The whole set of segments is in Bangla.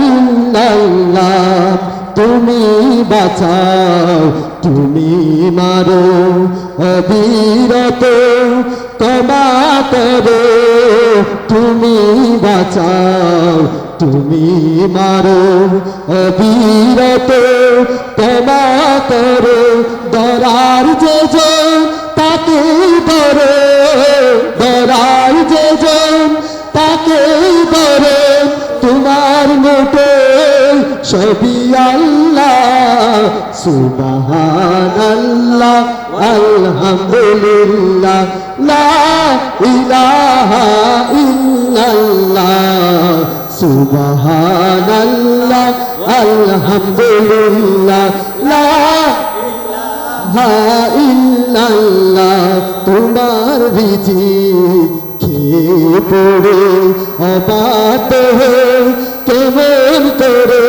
ইল্লাল্লাহ তুমি বাঁচাও তুমি মারো অবিরত ক্ষমা করো তুমি বাঁচাও তুমি মারো অবিরত ক্ষমা করো ধরার যে তাকে ধরো ধরার যে তাকে ধরো তোমার মোটে সবই আল্লাহ সুবহানাল্লাহ আলহামদুলিল্লাহ লা ইলাহা ইল্লাল্লাহ সুবহানাল্লাহ আলহামদুলিল্লাহ লা ইলাহা ইল্লাল্লাহ তোমার রিজিক খেয়ে পড়ে অবাত কেমন করে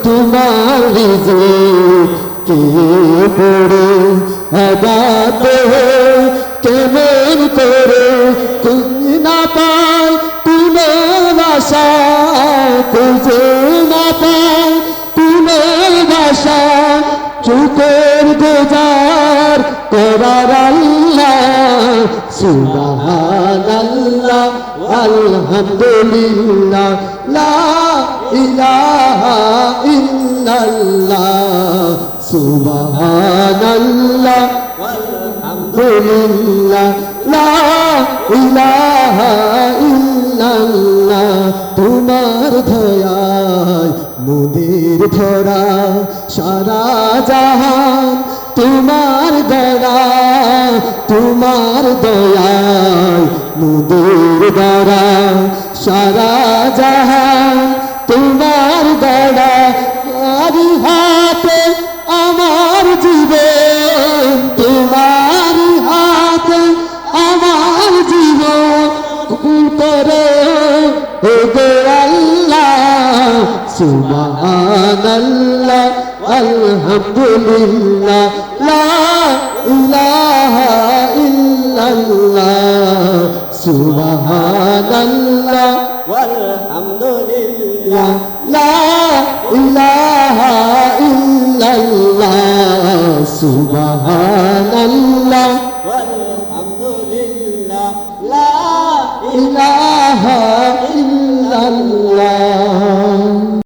তোমার রিজিক খেয়ে পড়ে অবাত কেমন করে খুঁজে না পায় কোনো ভাষা খুঁজে না পায় কোনো ভাষা চুকের গোজার করার আল্লাহ সুবহানাল্লাহ আলহামদুলিল্লাহ লা ইলাহা ইল্লাল্লাহ সুবহানাল্লাহ আলহামদুলিল্লাহ লা ইলাহা ইল্লাল্লাহ তোমার দয়ায় মোদের ধরা সারা জাহান তোমার দয়া তোমার দয়ায় মোদের ধরা সারা জাহান তোমার দয়া তোমারি হাতে আমার জীবন তোমারি হাতে আমার জীবন কবুল করো হে গো আল্লাহ সুবহানাল্লাহ আলহামদুলিল্লাহ লা ইলাহা ইল্লাল্লাহ সুবহানাল্লাহ আলহামদুলিল্লাহ লা ইলাহা ইল্লাল্লাহ সুবহানাল্লাহ